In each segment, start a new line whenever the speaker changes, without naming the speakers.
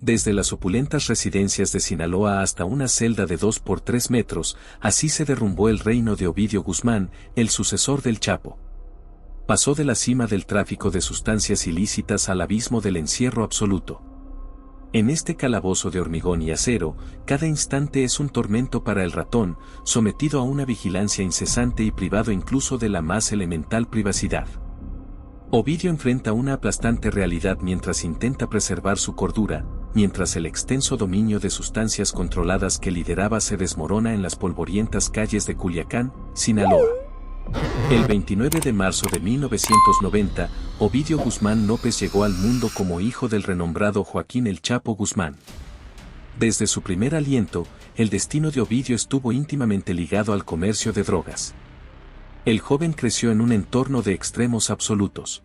Desde las opulentas residencias de Sinaloa hasta una celda de 2 por 3 metros, así se derrumbó el reino de Ovidio Guzmán, el sucesor del Chapo. Pasó de la cima del tráfico de sustancias ilícitas al abismo del encierro absoluto. En este calabozo de hormigón y acero, cada instante es un tormento para el ratón, sometido a una vigilancia incesante y privado incluso de la más elemental privacidad. Ovidio enfrenta una aplastante realidad mientras intenta preservar su cordura, mientras el extenso dominio de sustancias controladas que lideraba se desmorona en las polvorientas calles de Culiacán, Sinaloa. El 29 de marzo de 1990, Ovidio Guzmán López llegó al mundo como hijo del renombrado Joaquín El Chapo Guzmán. Desde su primer aliento, el destino de Ovidio estuvo íntimamente ligado al comercio de drogas. El joven creció en un entorno de extremos absolutos.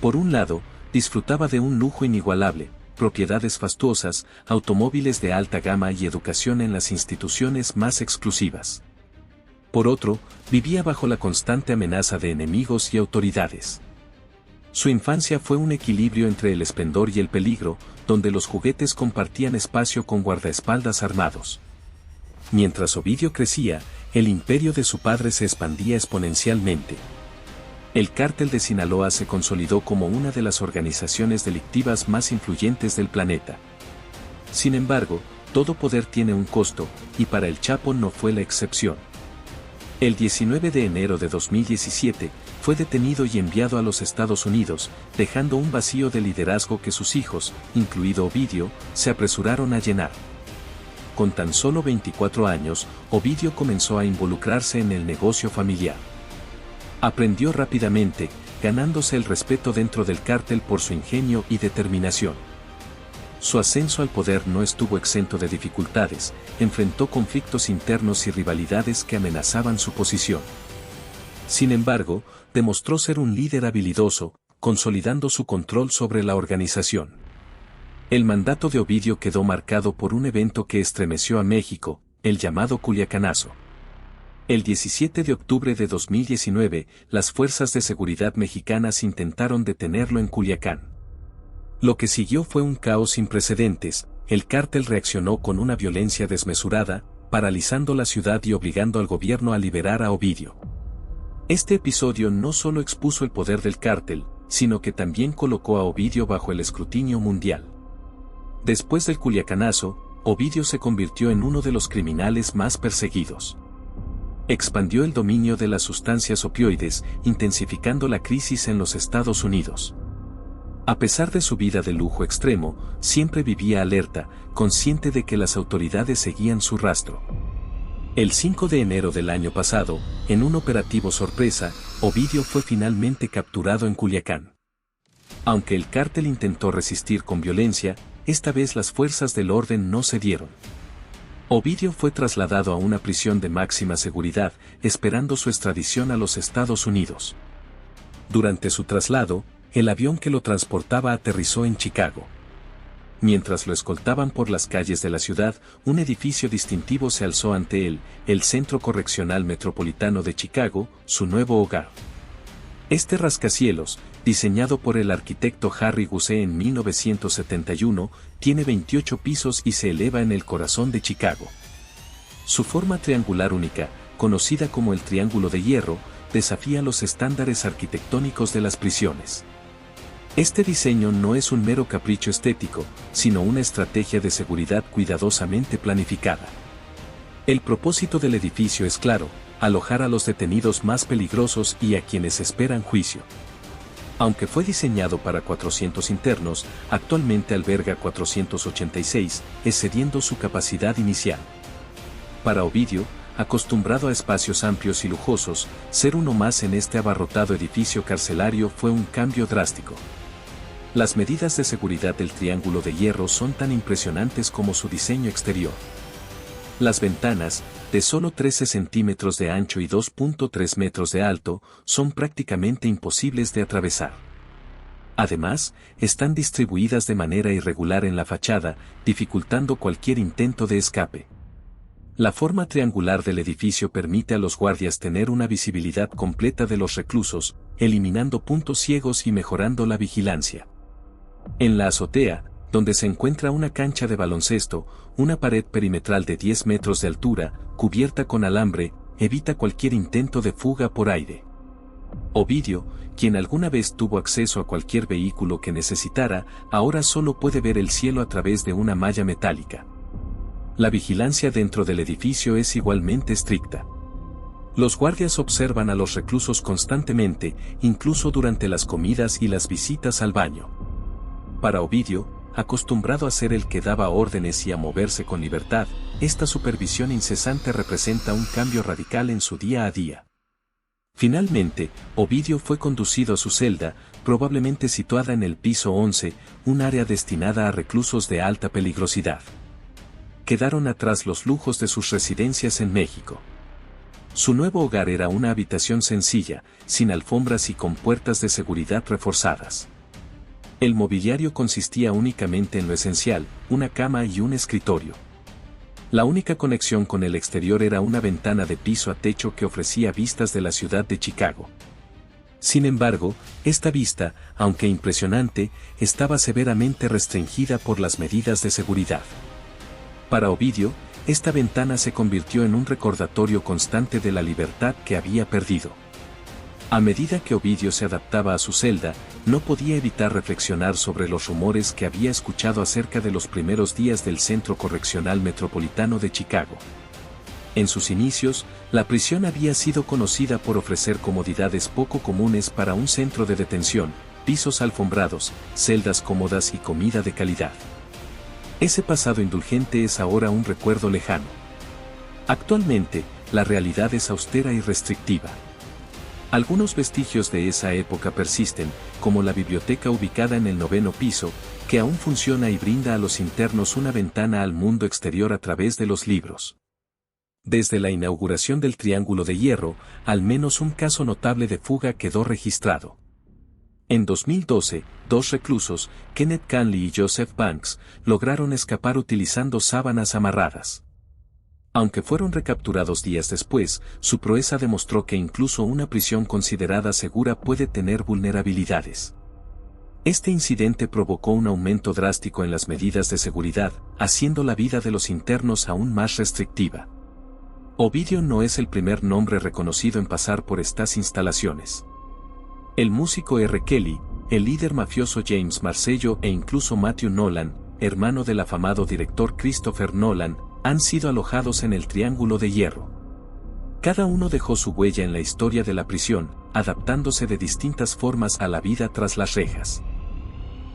Por un lado, disfrutaba de un lujo inigualable, propiedades fastuosas, automóviles de alta gama y educación en las instituciones más exclusivas. Por otro, vivía bajo la constante amenaza de enemigos y autoridades. Su infancia fue un equilibrio entre el esplendor y el peligro, donde los juguetes compartían espacio con guardaespaldas armados. Mientras Ovidio crecía, el imperio de su padre se expandía exponencialmente. El Cártel de Sinaloa se consolidó como una de las organizaciones delictivas más influyentes del planeta. Sin embargo, todo poder tiene un costo, y para el Chapo no fue la excepción. El 19 de enero de 2017, fue detenido y enviado a los Estados Unidos, dejando un vacío de liderazgo que sus hijos, incluido Ovidio, se apresuraron a llenar. Con tan solo 24 años, Ovidio comenzó a involucrarse en el negocio familiar. Aprendió rápidamente, ganándose el respeto dentro del cártel por su ingenio y determinación. Su ascenso al poder no estuvo exento de dificultades, enfrentó conflictos internos y rivalidades que amenazaban su posición. Sin embargo, demostró ser un líder habilidoso, consolidando su control sobre la organización. El mandato de Ovidio quedó marcado por un evento que estremeció a México, el llamado Culiacanazo. El 17 de octubre de 2019, las fuerzas de seguridad mexicanas intentaron detenerlo en Culiacán. Lo que siguió fue un caos sin precedentes. El cártel reaccionó con una violencia desmesurada, paralizando la ciudad y obligando al gobierno a liberar a Ovidio. Este episodio no solo expuso el poder del cártel, sino que también colocó a Ovidio bajo el escrutinio mundial. Después del Culiacanazo, Ovidio se convirtió en uno de los criminales más perseguidos. Expandió el dominio de las sustancias opioides, intensificando la crisis en los Estados Unidos. A pesar de su vida de lujo extremo, siempre vivía alerta, consciente de que las autoridades seguían su rastro. El 5 de enero del año pasado, en un operativo sorpresa, Ovidio fue finalmente capturado en Culiacán. Aunque el cártel intentó resistir con violencia, esta vez las fuerzas del orden no cedieron. Ovidio fue trasladado a una prisión de máxima seguridad, esperando su extradición a los Estados Unidos. Durante su traslado, el avión que lo transportaba aterrizó en Chicago. Mientras lo escoltaban por las calles de la ciudad, un edificio distintivo se alzó ante él, el Centro Correccional Metropolitano de Chicago, su nuevo hogar. Este rascacielos, diseñado por el arquitecto Harry Gusé en 1971, tiene 28 pisos y se eleva en el corazón de Chicago. Su forma triangular única, conocida como el Triángulo de Hierro, desafía los estándares arquitectónicos de las prisiones. Este diseño no es un mero capricho estético, sino una estrategia de seguridad cuidadosamente planificada. El propósito del edificio es claro: alojar a los detenidos más peligrosos y a quienes esperan juicio. Aunque fue diseñado para 400 internos, actualmente alberga 486, excediendo su capacidad inicial. Para Ovidio, acostumbrado a espacios amplios y lujosos, ser uno más en este abarrotado edificio carcelario fue un cambio drástico. Las medidas de seguridad del Triángulo de Hierro son tan impresionantes como su diseño exterior. Las ventanas, de solo 13 centímetros de ancho y 2.3 metros de alto, son prácticamente imposibles de atravesar. Además, están distribuidas de manera irregular en la fachada, dificultando cualquier intento de escape. La forma triangular del edificio permite a los guardias tener una visibilidad completa de los reclusos, eliminando puntos ciegos y mejorando la vigilancia. En la azotea, donde se encuentra una cancha de baloncesto, una pared perimetral de 10 metros de altura, cubierta con alambre, evita cualquier intento de fuga por aire. Ovidio, quien alguna vez tuvo acceso a cualquier vehículo que necesitara, ahora solo puede ver el cielo a través de una malla metálica. La vigilancia dentro del edificio es igualmente estricta. Los guardias observan a los reclusos constantemente, incluso durante las comidas y las visitas al baño. Para Ovidio, acostumbrado a ser el que daba órdenes y a moverse con libertad, esta supervisión incesante representa un cambio radical en su día a día. Finalmente, Ovidio fue conducido a su celda, probablemente situada en el piso 11, un área destinada a reclusos de alta peligrosidad. Quedaron atrás los lujos de sus residencias en México. Su nuevo hogar era una habitación sencilla, sin alfombras y con puertas de seguridad reforzadas. El mobiliario consistía únicamente en lo esencial, una cama y un escritorio. La única conexión con el exterior era una ventana de piso a techo que ofrecía vistas de la ciudad de Chicago. Sin embargo, esta vista, aunque impresionante, estaba severamente restringida por las medidas de seguridad. Para Ovidio, esta ventana se convirtió en un recordatorio constante de la libertad que había perdido. A medida que Ovidio se adaptaba a su celda, no podía evitar reflexionar sobre los rumores que había escuchado acerca de los primeros días del Centro Correccional Metropolitano de Chicago. En sus inicios, la prisión había sido conocida por ofrecer comodidades poco comunes para un centro de detención, pisos alfombrados, celdas cómodas y comida de calidad. Ese pasado indulgente es ahora un recuerdo lejano. Actualmente, la realidad es austera y restrictiva. Algunos vestigios de esa época persisten, como la biblioteca ubicada en el 9º piso, que aún funciona y brinda a los internos una ventana al mundo exterior a través de los libros. Desde la inauguración del Triángulo de Hierro, al menos un caso notable de fuga quedó registrado. En 2012, 2 reclusos, Kenneth Canley y Joseph Banks, lograron escapar utilizando sábanas amarradas. Aunque fueron recapturados días después, su proeza demostró que incluso una prisión considerada segura puede tener vulnerabilidades. Este incidente provocó un aumento drástico en las medidas de seguridad, haciendo la vida de los internos aún más restrictiva. Ovidio no es el primer nombre reconocido en pasar por estas instalaciones. El músico R. Kelly, el líder mafioso James Marcello e incluso Matthew Nolan, hermano del afamado director Christopher Nolan, han sido alojados en el Triángulo de Hierro. Cada uno dejó su huella en la historia de la prisión, adaptándose de distintas formas a la vida tras las rejas.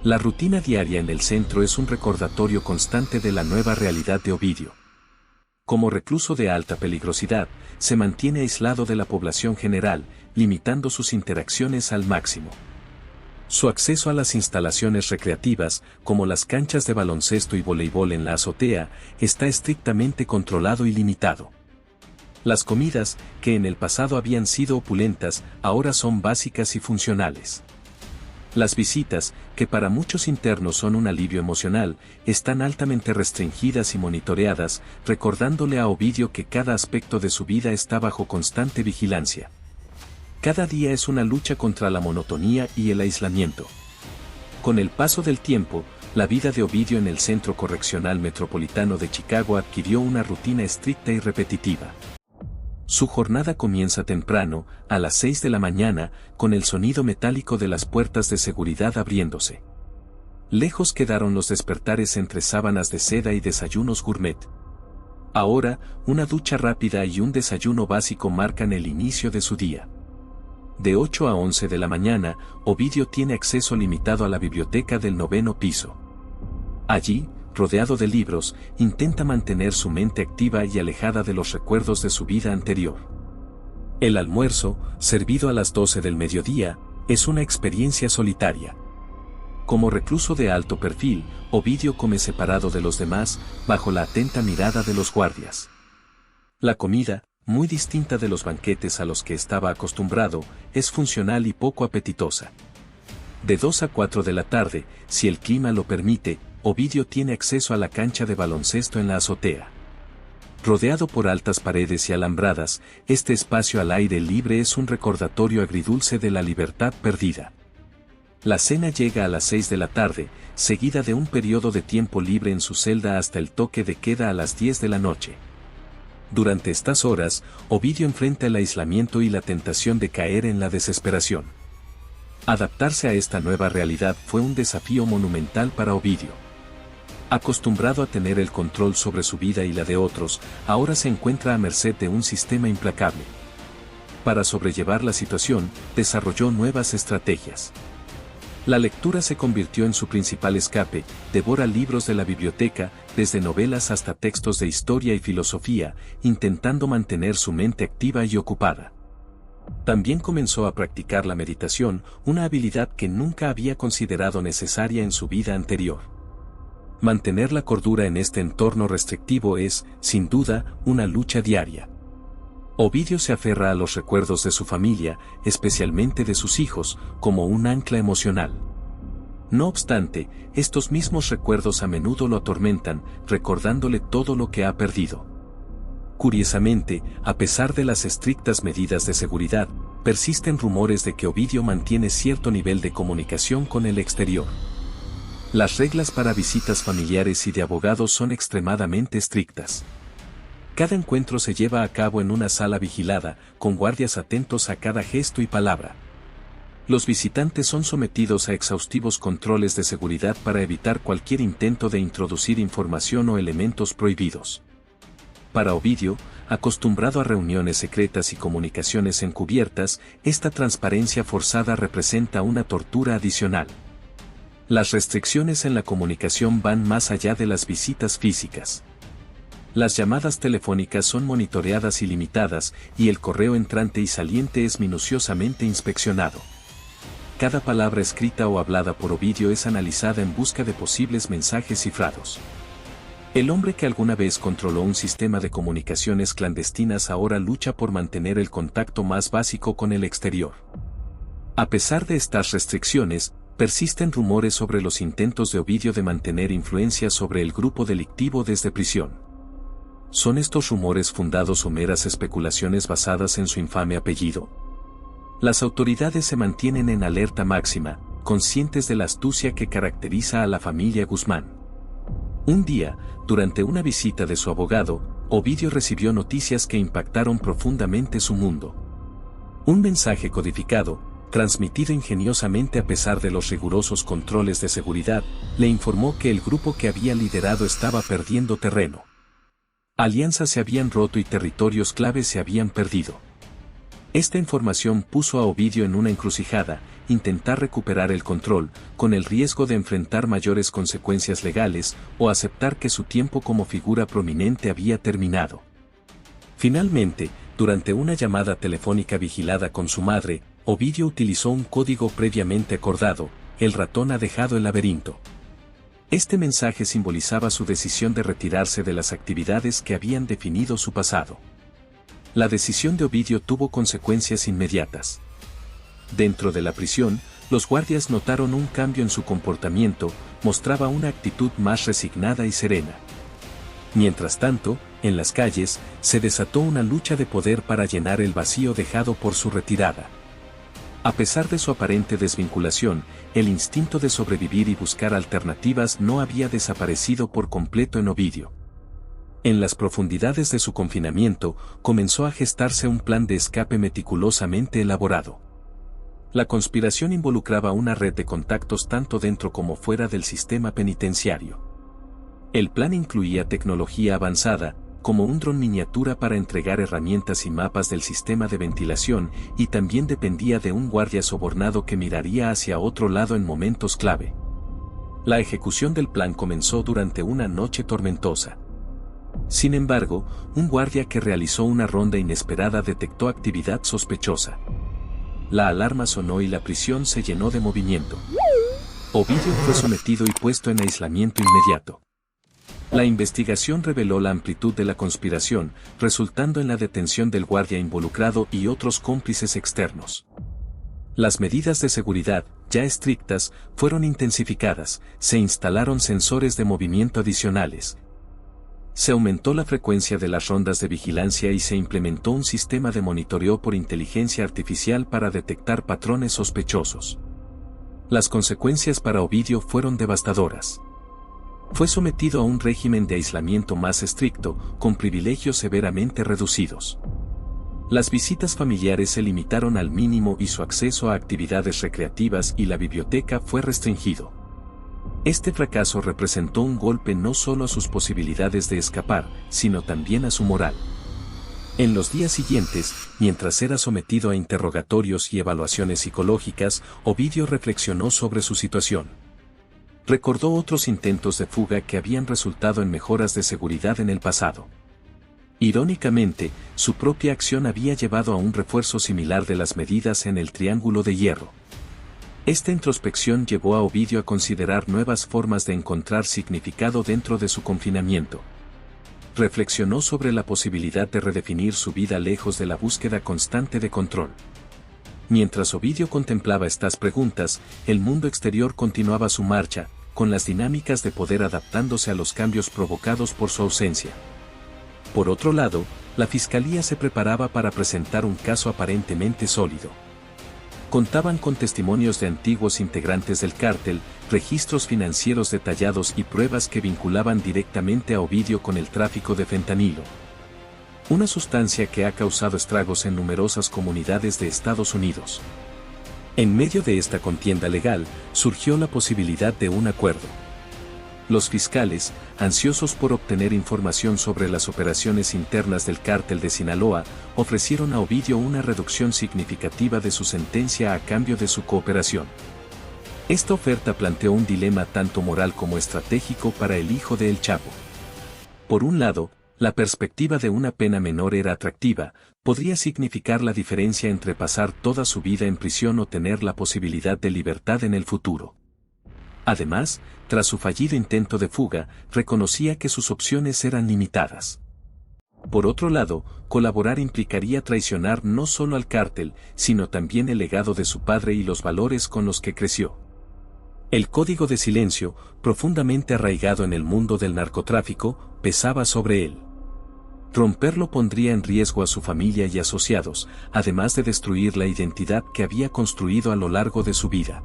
La rutina diaria en el centro es un recordatorio constante de la nueva realidad de Ovidio. Como recluso de alta peligrosidad, se mantiene aislado de la población general, limitando sus interacciones al máximo. Su acceso a las instalaciones recreativas, como las canchas de baloncesto y voleibol en la azotea, está estrictamente controlado y limitado. Las comidas, que en el pasado habían sido opulentas, ahora son básicas y funcionales. Las visitas, que para muchos internos son un alivio emocional, están altamente restringidas y monitoreadas, recordándole a Ovidio que cada aspecto de su vida está bajo constante vigilancia. Cada día es una lucha contra la monotonía y el aislamiento. Con el paso del tiempo, la vida de Ovidio en el Centro Correccional Metropolitano de Chicago adquirió una rutina estricta y repetitiva. Su jornada comienza temprano, a las 6 de la mañana, con el sonido metálico de las puertas de seguridad abriéndose. Lejos quedaron los despertares entre sábanas de seda y desayunos gourmet. Ahora, una ducha rápida y un desayuno básico marcan el inicio de su día. De 8 a 11 de la mañana, Ovidio tiene acceso limitado a la biblioteca del 9º piso. Allí, rodeado de libros, intenta mantener su mente activa y alejada de los recuerdos de su vida anterior. El almuerzo, servido a las 12 del mediodía, es una experiencia solitaria. Como recluso de alto perfil, Ovidio come separado de los demás, bajo la atenta mirada de los guardias. La comida, muy distinta de los banquetes a los que estaba acostumbrado, es funcional y poco apetitosa. De 2 a 4 de la tarde, si el clima lo permite, Ovidio tiene acceso a la cancha de baloncesto en la azotea. Rodeado por altas paredes y alambradas, este espacio al aire libre es un recordatorio agridulce de la libertad perdida. La cena llega a las 6 de la tarde, seguida de un periodo de tiempo libre en su celda hasta el toque de queda a las 10 de la noche. Durante estas horas, Ovidio enfrenta el aislamiento y la tentación de caer en la desesperación. Adaptarse a esta nueva realidad fue un desafío monumental para Ovidio. Acostumbrado a tener el control sobre su vida y la de otros, ahora se encuentra a merced de un sistema implacable. Para sobrellevar la situación, desarrolló nuevas estrategias. La lectura se convirtió en su principal escape, devora libros de la biblioteca, desde novelas hasta textos de historia y filosofía, intentando mantener su mente activa y ocupada. También comenzó a practicar la meditación, una habilidad que nunca había considerado necesaria en su vida anterior. Mantener la cordura en este entorno restrictivo es, sin duda, una lucha diaria. Ovidio se aferra a los recuerdos de su familia, especialmente de sus hijos, como un ancla emocional. No obstante, estos mismos recuerdos a menudo lo atormentan, recordándole todo lo que ha perdido. Curiosamente, a pesar de las estrictas medidas de seguridad, persisten rumores de que Ovidio mantiene cierto nivel de comunicación con el exterior. Las reglas para visitas familiares y de abogados son extremadamente estrictas. Cada encuentro se lleva a cabo en una sala vigilada, con guardias atentos a cada gesto y palabra. Los visitantes son sometidos a exhaustivos controles de seguridad para evitar cualquier intento de introducir información o elementos prohibidos. Para Ovidio, acostumbrado a reuniones secretas y comunicaciones encubiertas, esta transparencia forzada representa una tortura adicional. Las restricciones en la comunicación van más allá de las visitas físicas. Las llamadas telefónicas son monitoreadas y limitadas, y el correo entrante y saliente es minuciosamente inspeccionado. Cada palabra escrita o hablada por Ovidio es analizada en busca de posibles mensajes cifrados. El hombre que alguna vez controló un sistema de comunicaciones clandestinas ahora lucha por mantener el contacto más básico con el exterior. A pesar de estas restricciones, persisten rumores sobre los intentos de Ovidio de mantener influencia sobre el grupo delictivo desde prisión. ¿Son estos rumores fundados o meras especulaciones basadas en su infame apellido? Las autoridades se mantienen en alerta máxima, conscientes de la astucia que caracteriza a la familia Guzmán. Un día, durante una visita de su abogado, Ovidio recibió noticias que impactaron profundamente su mundo. Un mensaje codificado, transmitido ingeniosamente a pesar de los rigurosos controles de seguridad, le informó que el grupo que había liderado estaba perdiendo terreno. Alianzas se habían roto y territorios claves se habían perdido. Esta información puso a Ovidio en una encrucijada, intentar recuperar el control, con el riesgo de enfrentar mayores consecuencias legales, o aceptar que su tiempo como figura prominente había terminado. Finalmente, durante una llamada telefónica vigilada con su madre, Ovidio utilizó un código previamente acordado: el ratón ha dejado el laberinto. Este mensaje simbolizaba su decisión de retirarse de las actividades que habían definido su pasado. La decisión de Ovidio tuvo consecuencias inmediatas. Dentro de la prisión, los guardias notaron un cambio en su comportamiento, mostraba una actitud más resignada y serena. Mientras tanto, en las calles, se desató una lucha de poder para llenar el vacío dejado por su retirada. A pesar de su aparente desvinculación, el instinto de sobrevivir y buscar alternativas no había desaparecido por completo en Ovidio. En las profundidades de su confinamiento, comenzó a gestarse un plan de escape meticulosamente elaborado. La conspiración involucraba una red de contactos tanto dentro como fuera del sistema penitenciario. El plan incluía tecnología avanzada, como un dron miniatura para entregar herramientas y mapas del sistema de ventilación, y también dependía de un guardia sobornado que miraría hacia otro lado en momentos clave. La ejecución del plan comenzó durante una noche tormentosa. Sin embargo, un guardia que realizó una ronda inesperada detectó actividad sospechosa. La alarma sonó y la prisión se llenó de movimiento. Ovidio fue sometido y puesto en aislamiento inmediato. La investigación reveló la amplitud de la conspiración, resultando en la detención del guardia involucrado y otros cómplices externos. Las medidas de seguridad, ya estrictas, fueron intensificadas, se instalaron sensores de movimiento adicionales. Se aumentó la frecuencia de las rondas de vigilancia y se implementó un sistema de monitoreo por inteligencia artificial para detectar patrones sospechosos. Las consecuencias para Ovidio fueron devastadoras. Fue sometido a un régimen de aislamiento más estricto, con privilegios severamente reducidos. Las visitas familiares se limitaron al mínimo y su acceso a actividades recreativas y la biblioteca fue restringido. Este fracaso representó un golpe no solo a sus posibilidades de escapar, sino también a su moral. En los días siguientes, mientras era sometido a interrogatorios y evaluaciones psicológicas, Ovidio reflexionó sobre su situación. Recordó otros intentos de fuga que habían resultado en mejoras de seguridad en el pasado. Irónicamente, su propia acción había llevado a un refuerzo similar de las medidas en el Triángulo de Hierro. Esta introspección llevó a Ovidio a considerar nuevas formas de encontrar significado dentro de su confinamiento. Reflexionó sobre la posibilidad de redefinir su vida lejos de la búsqueda constante de control. Mientras Ovidio contemplaba estas preguntas, el mundo exterior continuaba su marcha, con las dinámicas de poder adaptándose a los cambios provocados por su ausencia. Por otro lado, la fiscalía se preparaba para presentar un caso aparentemente sólido. Contaban con testimonios de antiguos integrantes del cártel, registros financieros detallados y pruebas que vinculaban directamente a Ovidio con el tráfico de fentanilo. Una sustancia que ha causado estragos en numerosas comunidades de Estados Unidos. En medio de esta contienda legal, surgió la posibilidad de un acuerdo. Los fiscales, ansiosos por obtener información sobre las operaciones internas del cártel de Sinaloa, ofrecieron a Ovidio una reducción significativa de su sentencia a cambio de su cooperación. Esta oferta planteó un dilema tanto moral como estratégico para el hijo de El Chapo. Por un lado, la perspectiva de una pena menor era atractiva, podría significar la diferencia entre pasar toda su vida en prisión o tener la posibilidad de libertad en el futuro. Además, tras su fallido intento de fuga, reconocía que sus opciones eran limitadas. Por otro lado, colaborar implicaría traicionar no solo al cártel, sino también el legado de su padre y los valores con los que creció. El código de silencio, profundamente arraigado en el mundo del narcotráfico, pesaba sobre él. Romperlo pondría en riesgo a su familia y asociados, además de destruir la identidad que había construido a lo largo de su vida.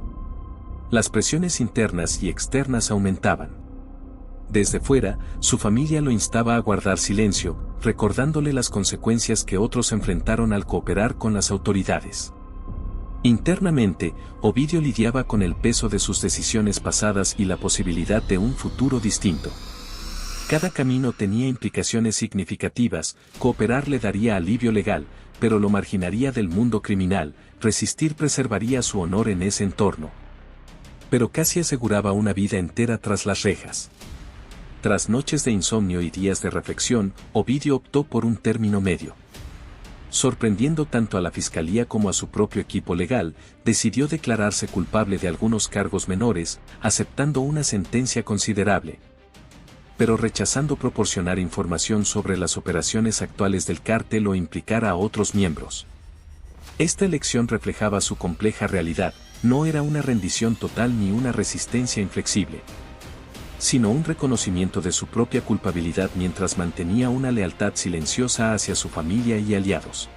Las presiones internas y externas aumentaban. Desde fuera, su familia lo instaba a guardar silencio, recordándole las consecuencias que otros enfrentaron al cooperar con las autoridades. Internamente, Ovidio lidiaba con el peso de sus decisiones pasadas y la posibilidad de un futuro distinto. Cada camino tenía implicaciones significativas, cooperar le daría alivio legal, pero lo marginaría del mundo criminal, resistir preservaría su honor en ese entorno. Pero casi aseguraba una vida entera tras las rejas. Tras noches de insomnio y días de reflexión, Ovidio optó por un término medio. Sorprendiendo tanto a la fiscalía como a su propio equipo legal, decidió declararse culpable de algunos cargos menores, aceptando una sentencia considerable, pero rechazando proporcionar información sobre las operaciones actuales del cártel o implicar a otros miembros. Esta elección reflejaba su compleja realidad, no era una rendición total ni una resistencia inflexible, sino un reconocimiento de su propia culpabilidad mientras mantenía una lealtad silenciosa hacia su familia y aliados.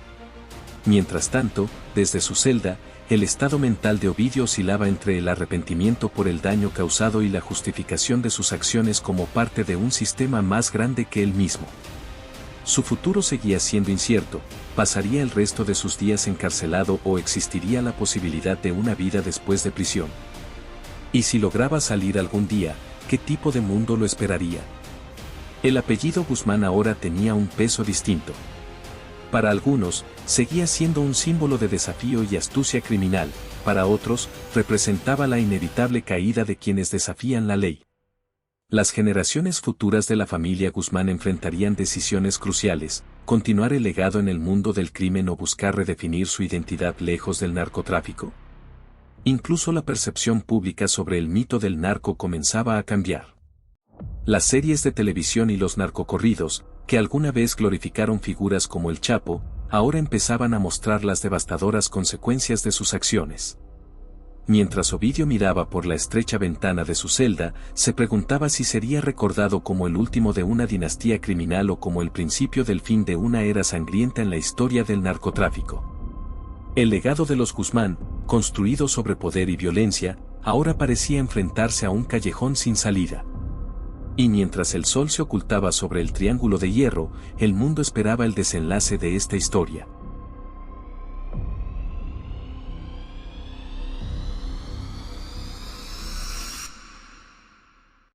Mientras tanto, desde su celda, el estado mental de Ovidio oscilaba entre el arrepentimiento por el daño causado y la justificación de sus acciones como parte de un sistema más grande que él mismo. Su futuro seguía siendo incierto, pasaría el resto de sus días encarcelado o existiría la posibilidad de una vida después de prisión. Y si lograba salir algún día, ¿qué tipo de mundo lo esperaría? El apellido Guzmán ahora tenía un peso distinto. Para algunos, seguía siendo un símbolo de desafío y astucia criminal, para otros, representaba la inevitable caída de quienes desafían la ley. Las generaciones futuras de la familia Guzmán enfrentarían decisiones cruciales, continuar el legado en el mundo del crimen o buscar redefinir su identidad lejos del narcotráfico. Incluso la percepción pública sobre el mito del narco comenzaba a cambiar. Las series de televisión y los narcocorridos, que alguna vez glorificaron figuras como el Chapo, ahora empezaban a mostrar las devastadoras consecuencias de sus acciones. Mientras Ovidio miraba por la estrecha ventana de su celda, se preguntaba si sería recordado como el último de una dinastía criminal o como el principio del fin de una era sangrienta en la historia del narcotráfico. El legado de los Guzmán, construido sobre poder y violencia, ahora parecía enfrentarse a un callejón sin salida. Y mientras el sol se ocultaba sobre el triángulo de hierro, el mundo esperaba el desenlace de esta historia.